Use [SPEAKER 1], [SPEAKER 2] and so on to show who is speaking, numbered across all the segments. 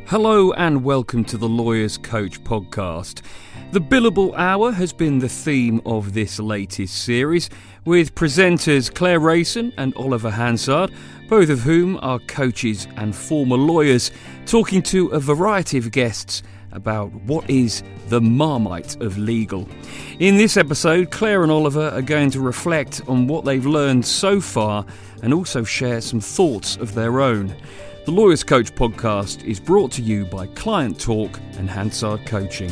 [SPEAKER 1] Hello and welcome to the Lawyers Coach podcast. The Billable Hour has been the theme of this latest series, with presenters Claire Rason and Oliver Hansard, both of whom are coaches and former lawyers, talking to a variety of guests about what is the marmite of legal. In this episode, Claire and Oliver are going to reflect on what they've learned so far and also share some thoughts of their own. The Lawyers Coach podcast is brought to you by Client Talk and Hansard Coaching.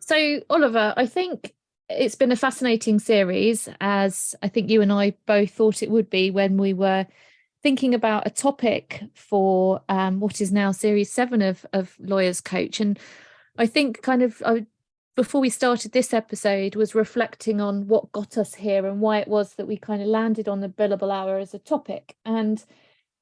[SPEAKER 2] So, Oliver, I think it's been a fascinating series, as I think you and I both thought it would be when we were thinking about a topic for what is now Series 7 of Lawyers Coach. And I think before we started this episode was reflecting on what got us here and why it was that we kind of landed on the billable hour as a topic. And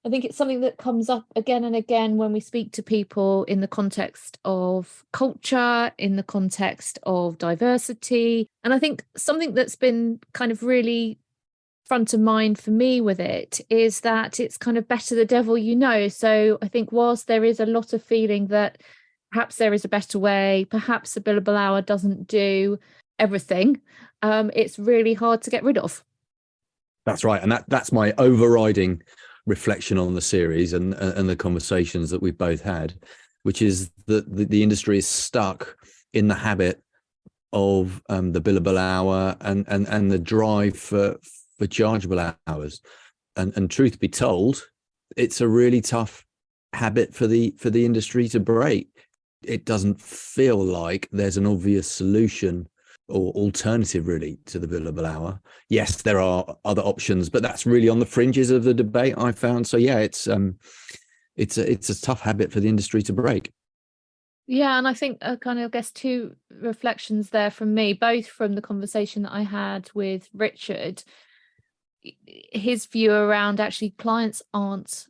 [SPEAKER 2] I think it's something that comes up again and again when we speak to people in the context of culture, in the context of diversity. And I think something that's been kind of really front of mind for me with it is that it's kind of better the devil you know. So I think whilst there is a lot of feeling that perhaps there is a better way, perhaps a billable hour doesn't do everything, it's really hard to get rid of.
[SPEAKER 3] That's right. And that's my overriding reflection on the series and the conversations that we've both had, which is that the industry is stuck in the habit of the billable hour and the drive for chargeable hours. And truth be told, it's a really tough habit for the industry to break. It doesn't feel like there's an obvious solution or alternative really to the billable hour. Yes, there are other options, but that's really on the fringes of the debate, I found. So yeah, it's a tough habit for the industry to break.
[SPEAKER 2] Yeah, and I think I guess two reflections there from me, both from the conversation that I had with Richard, his view around actually clients aren't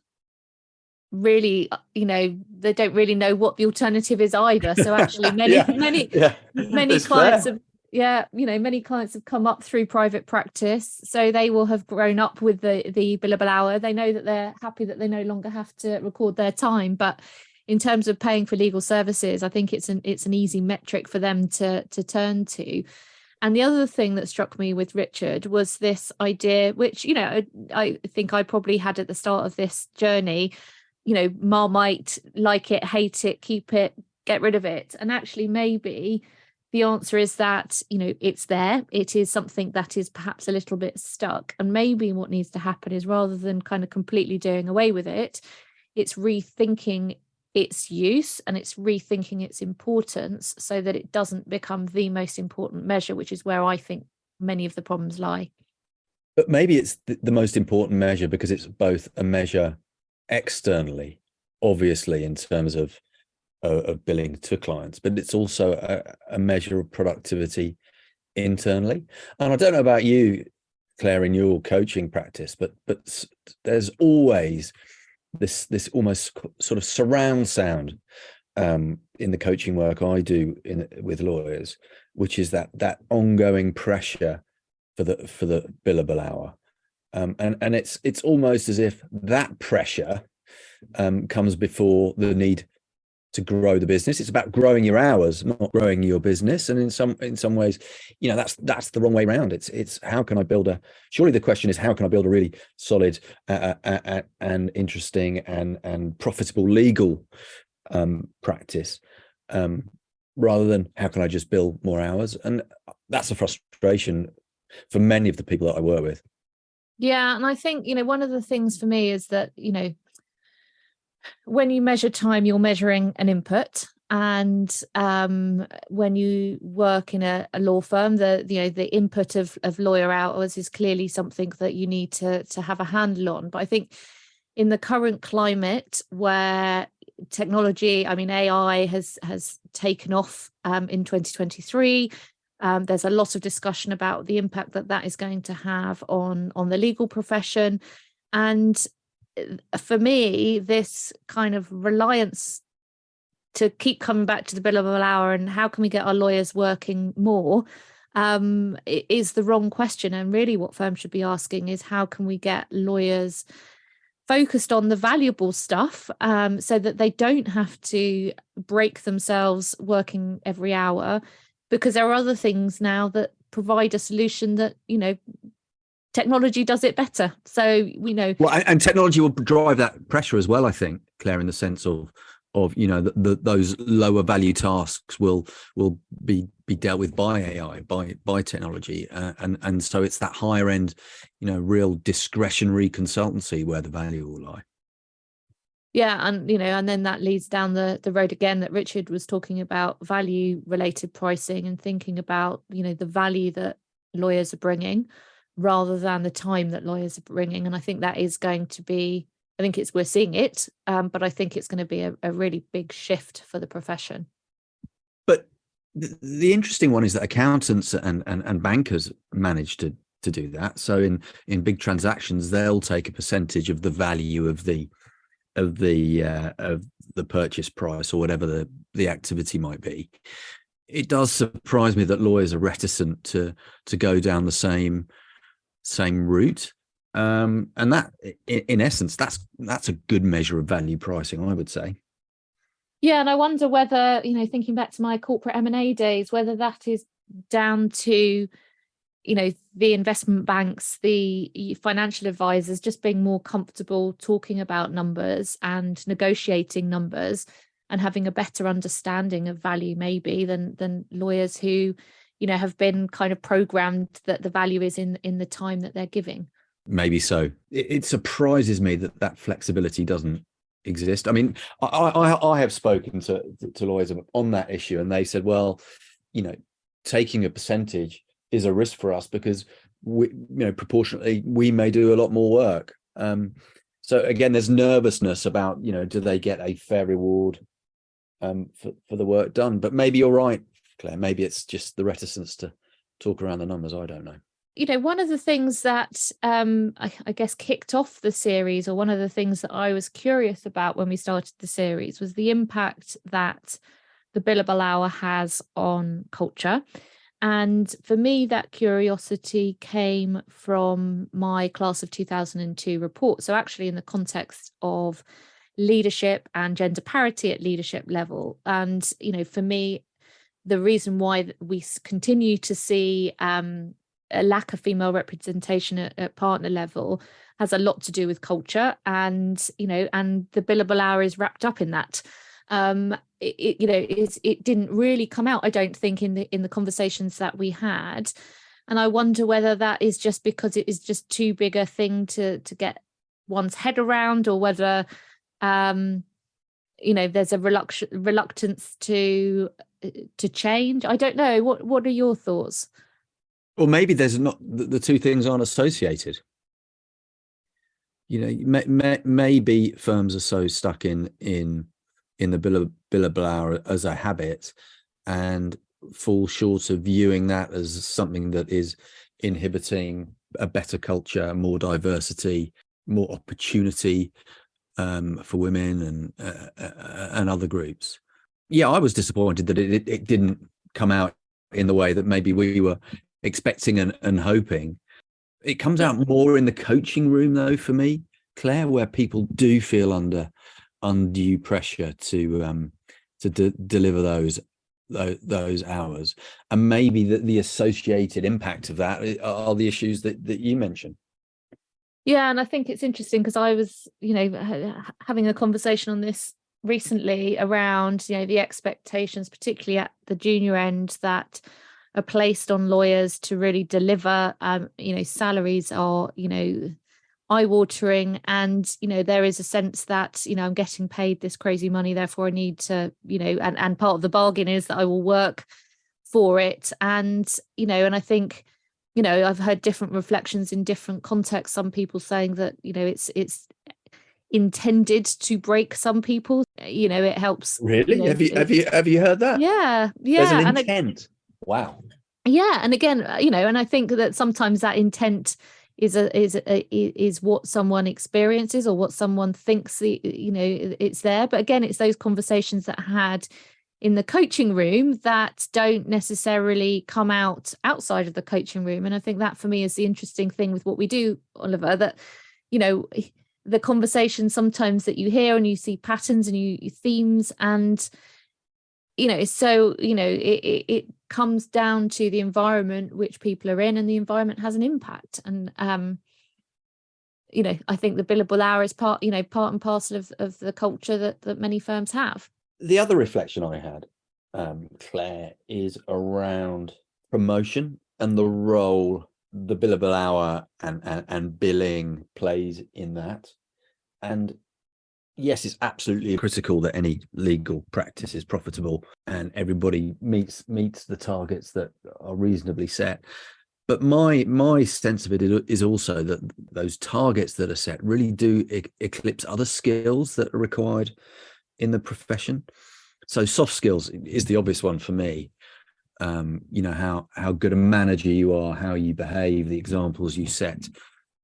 [SPEAKER 2] really, they don't really know what the alternative is either. So actually many clients have many clients have come up through private practice, so they will have grown up with the billable hour. They know that they're happy that they no longer have to record their time, but in terms of paying for legal services, I think it's an easy metric for them to turn to. And the other thing that struck me with Richard was this idea, which I think I probably had at the start of this journey, marmite, like it, hate it, keep it, get rid of it. And actually maybe the answer is that, it's there. It is something that is perhaps a little bit stuck. And maybe what needs to happen is, rather than kind of completely doing away with it, it's rethinking its use and it's rethinking its importance so that it doesn't become the most important measure, which is where I think many of the problems lie.
[SPEAKER 3] But maybe it's the most important measure because it's both a measure externally, obviously, in terms of billing to clients, but it's also a measure of productivity internally. And I don't know about you, Claire, in your coaching practice, but there's always this almost sort of surround sound in the coaching work I do with lawyers, which is that ongoing pressure for the billable hour. And it's almost as if that pressure comes before the need to grow the business. It's about growing your hours, not growing your business. And in some ways, that's the wrong way around. It's how can I surely the question is, how can I build a really solid and interesting and profitable legal practice, rather than how can I just build more hours? And that's a frustration for many of the people that I work with.
[SPEAKER 2] Yeah, and I think, one of the things for me is that, when you measure time, you're measuring an input. And when you work in a law firm, the input of lawyer hours is clearly something that you need to have a handle on. But I think in the current climate where technology, AI has taken off in 2023, there's a lot of discussion about the impact that is going to have on the legal profession. And for me, this kind of reliance to keep coming back to the billable hour and how can we get our lawyers working more is the wrong question. And really what firms should be asking is, how can we get lawyers focused on the valuable stuff, so that they don't have to break themselves working every hour, because there are other things now that provide a solution that, technology does it better. So we know.
[SPEAKER 3] Well, and technology will drive that pressure as well, I think, Claire, in the sense of those lower value tasks will be dealt with by AI, by technology, and so it's that higher end, real discretionary consultancy where the value will lie.
[SPEAKER 2] Yeah, and then that leads down the road again that Richard was talking about, value related pricing, and thinking about the value that lawyers are bringing rather than the time that lawyers are bringing. And I think that is going to be, we're seeing it, but I think it's going to be a really big shift for the profession.
[SPEAKER 3] But the interesting one is that accountants and bankers manage to do that. So in big transactions, they'll take a percentage of the value of the purchase price, or whatever the activity might be. It does surprise me that lawyers are reticent to go down the same route. And that, in essence, that's a good measure of value pricing, I would say.
[SPEAKER 2] Yeah, and I wonder whether, thinking back to my corporate M&A days, whether that is down to, the investment banks, the financial advisors just being more comfortable talking about numbers and negotiating numbers and having a better understanding of value maybe than lawyers who, have been kind of programmed that the value is in the time that they're giving.
[SPEAKER 3] Maybe so. It surprises me that flexibility doesn't exist. I mean, I have spoken to lawyers on that issue, and they said, well, taking a percentage is a risk for us because we, proportionately, we may do a lot more work. So again, there's nervousness about, do they get a fair reward for the work done? But maybe you're right, Claire. Maybe it's just the reticence to talk around the numbers. I don't know.
[SPEAKER 2] One of the things that I guess kicked off the series, or one of the things that I was curious about when we started the series, was the impact that the billable hour has on culture. And for me, that curiosity came from my class of 2002 report. So actually in the context of leadership and gender parity at leadership level. And, for me, the reason why we continue to see a lack of female representation at partner level has a lot to do with culture, and and the billable hour is wrapped up in that. It didn't really come out, I don't think, in the conversations that we had, and I wonder whether that is just because it is just too big a thing to get one's head around, or whether there's a reluctance to change. I don't know. What are your thoughts?
[SPEAKER 3] Or maybe there's not, the two things aren't associated. Maybe firms are so stuck in the billable hour as a habit, and fall short of viewing that as something that is inhibiting a better culture, more diversity, more opportunity for women and other groups. Yeah, I was disappointed that it didn't come out in the way that maybe we were expecting and hoping. It comes out more in the coaching room, though, for me, Claire, where people do feel under undue pressure to deliver those hours, and maybe the associated impact of that are the issues that you mentioned.
[SPEAKER 2] Yeah, and I think it's interesting because I was, having a conversation on this recently around, the expectations, particularly at the junior end, that are placed on lawyers to really deliver. Salaries are, eye-watering, and there is a sense that I'm getting paid this crazy money, therefore I need to, and part of the bargain is that I will work for it. And and I think I've heard different reflections in different contexts. Some people saying that it's intended to break some people. It helps.
[SPEAKER 3] Really? Have you heard that?
[SPEAKER 2] Yeah.
[SPEAKER 3] There's an intent. Wow.
[SPEAKER 2] Yeah, and again, and I think that sometimes that intent is what someone experiences, or what someone thinks it's there. But again, it's those conversations that are had in the coaching room that don't necessarily come out outside of the coaching room. And I think that for me is the interesting thing with what we do, Oliver, that, you know, the conversation sometimes that you hear and you see patterns and you themes, and, you know, so, you know, it comes down to the environment which people are in, and the environment has an impact. And, you know, I think the billable hour is part and parcel of the culture that many firms have.
[SPEAKER 3] The other reflection I had, Claire, is around promotion and the role the billable hour and billing plays in that. And yes, it's absolutely critical that any legal practice is profitable and everybody meets the targets that are reasonably set. But my sense of it is also that those targets that are set really do eclipse other skills that are required in the profession. So soft skills is the obvious one for me. You know, how good a manager you are, how you behave, the examples you set,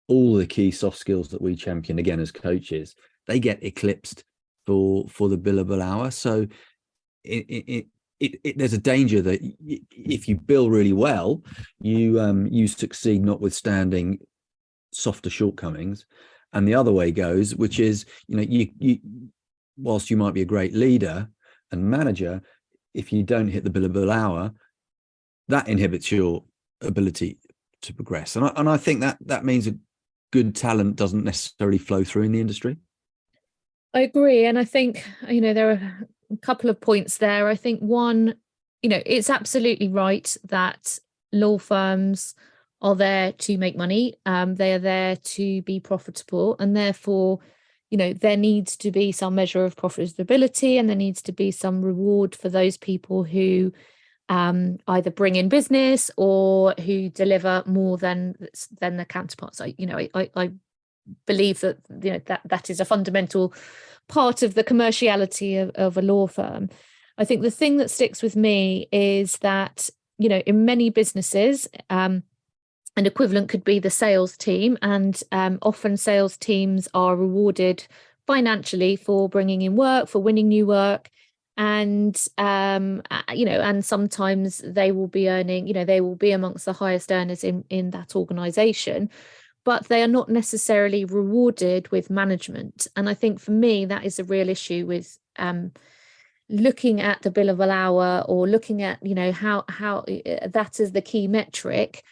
[SPEAKER 3] all the key soft skills that we champion, again, as coaches, they get eclipsed for the billable hour. So there's a danger that if you bill really well, you succeed notwithstanding softer shortcomings. And the other way goes, which is, you know, you whilst you might be a great leader and manager, if you don't hit the billable hour, that inhibits your ability to progress. And I think that means a good talent doesn't necessarily flow through in the industry.
[SPEAKER 2] I agree. And I think, you know, there are a couple of points there. I think one, you know, it's absolutely right that law firms are there to make money. They are there to be profitable, and therefore, you know, there needs to be some measure of profitability, and there needs to be some reward for those people who either bring in business or who deliver more than their counterparts. I believe that, you know, that is a fundamental part of the commerciality of a law firm. I think the thing that sticks with me is that, you know, in many businesses, an equivalent could be the sales team, and often sales teams are rewarded financially for bringing in work, for winning new work. And, you know, and sometimes they will be earning, you know, they will be amongst the highest earners in that organization, but they are not necessarily rewarded with management. And I think for me, that is a real issue with looking at the billable hour, or looking at, you know, how that is the key metric.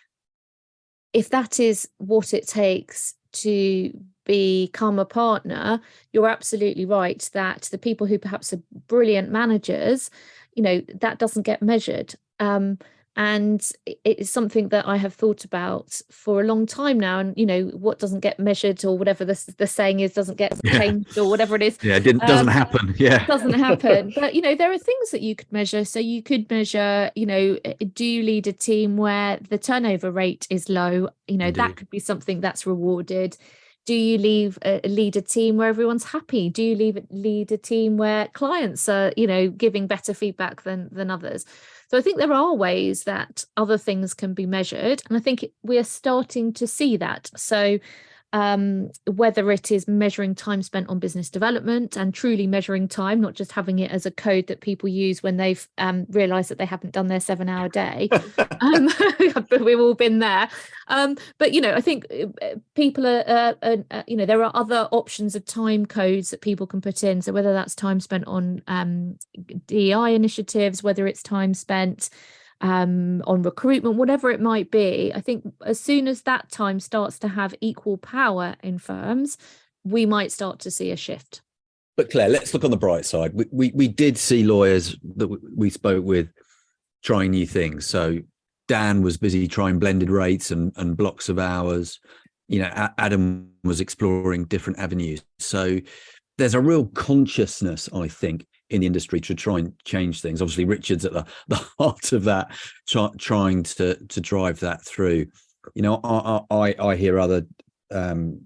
[SPEAKER 2] If that is what it takes to become a partner, you're absolutely right that the people who perhaps are brilliant managers, you know, that doesn't get measured. And it's something that I have thought about for a long time now. And, you know, what doesn't get measured, or whatever the saying is, doesn't get changed, or whatever it is.
[SPEAKER 3] Yeah, it doesn't happen. Yeah.
[SPEAKER 2] Doesn't happen. But, you know, there are things that you could measure. So you could measure, you know, do you lead a team where the turnover rate is low? You know,
[SPEAKER 3] Indeed.
[SPEAKER 2] That could be something that's rewarded. Do you lead a team where everyone's happy? Do you lead a team where clients are, you know, giving better feedback than others? So I think there are ways that other things can be measured, and I think we are starting to see that. So whether it is measuring time spent on business development and truly measuring time, not just having it as a code that people use when they've realized that they haven't done their 7-hour day. We've all been there. But, you know, I think people are, you know, there are other options of time codes that people can put in. So whether that's time spent on DEI initiatives, whether it's time spent on recruitment, whatever it might be, I think as soon as that time starts to have equal power in firms, we might start to see a shift.
[SPEAKER 3] But Claire, let's look on the bright side. We did see lawyers that we spoke with trying new things. So Dan was busy trying blended rates and blocks of hours. You know, Adam was exploring different avenues. So there's a real consciousness, I think, in the industry to try and change things. Obviously, Richard's at the heart of that, trying to drive that through. You know, I hear other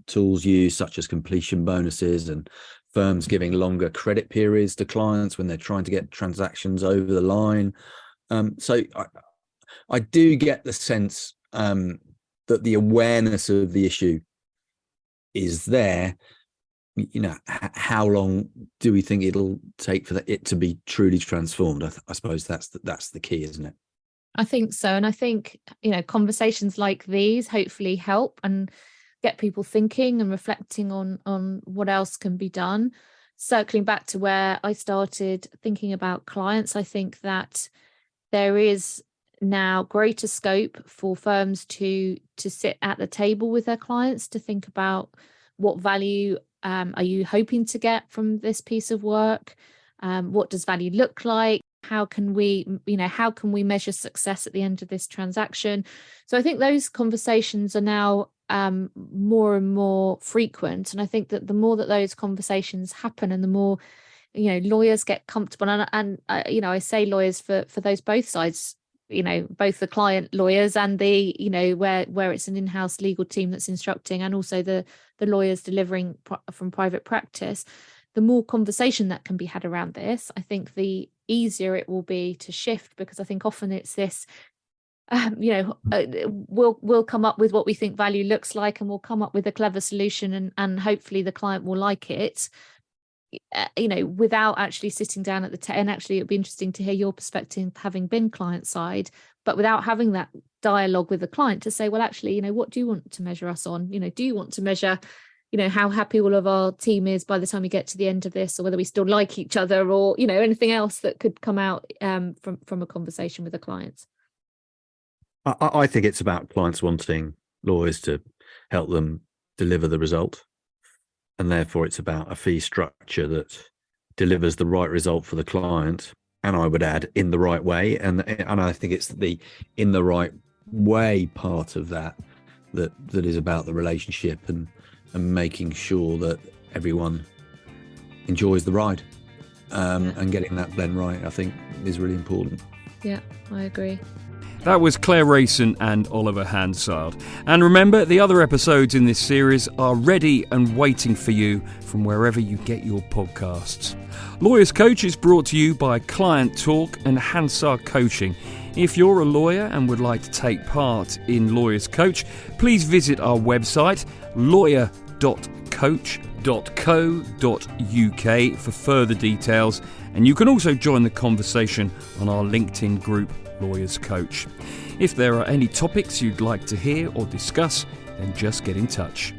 [SPEAKER 3] tools used, such as completion bonuses, and firms giving longer credit periods to clients when they're trying to get transactions over the line. So I do get the sense that the awareness of the issue is there. You know, how long do we think it'll take for it to be truly transformed? I suppose that's the key, isn't it?
[SPEAKER 2] I think so. And I think, conversations like these hopefully help and get people thinking and reflecting on what else can be done. Circling back to where I started thinking about clients, I think that there is now greater scope for firms to sit at the table with their clients, to think about what value are you hoping to get from this piece of work? What does value look like? How can we measure success at the end of this transaction? So I think those conversations are now more and more frequent. And I think that the more that those conversations happen and the more, lawyers get comfortable, and I say lawyers for those both sides, both the client lawyers and the, where it's an in-house legal team that's instructing, and also the lawyers delivering from private practice, the more conversation that can be had around this, I think the easier it will be to shift, because I think often it's this, we'll come up with what we think value looks like, and we'll come up with a clever solution, and hopefully the client will like it, without actually sitting down at the and actually it'd be interesting to hear your perspective, having been client side, but without having that dialogue with the client to say, well, actually, what do you want to measure us on? Do you want to measure how happy all of our team is by the time we get to the end of this, or whether we still like each other, or anything else that could come out from a conversation with the clients?
[SPEAKER 3] I think it's about clients wanting lawyers to help them deliver the result, and therefore it's about a fee structure that delivers the right result for the client, and I would add, in the right way. And I think it's the in the right way part of that is about the relationship and making sure that everyone enjoys the ride, and getting that blend right, I think, is really important.
[SPEAKER 2] Yeah, I agree.
[SPEAKER 1] That was Claire Rason and Oliver Hansard. And remember, the other episodes in this series are ready and waiting for you from wherever you get your podcasts. Lawyers Coach is brought to you by Client Talk and Hansard Coaching. If you're a lawyer and would like to take part in Lawyers Coach, please visit our website, lawyer.coach.co.uk, for further details. And you can also join the conversation on our LinkedIn group, Lawyers Coach. If there are any topics you'd like to hear or discuss, then just get in touch.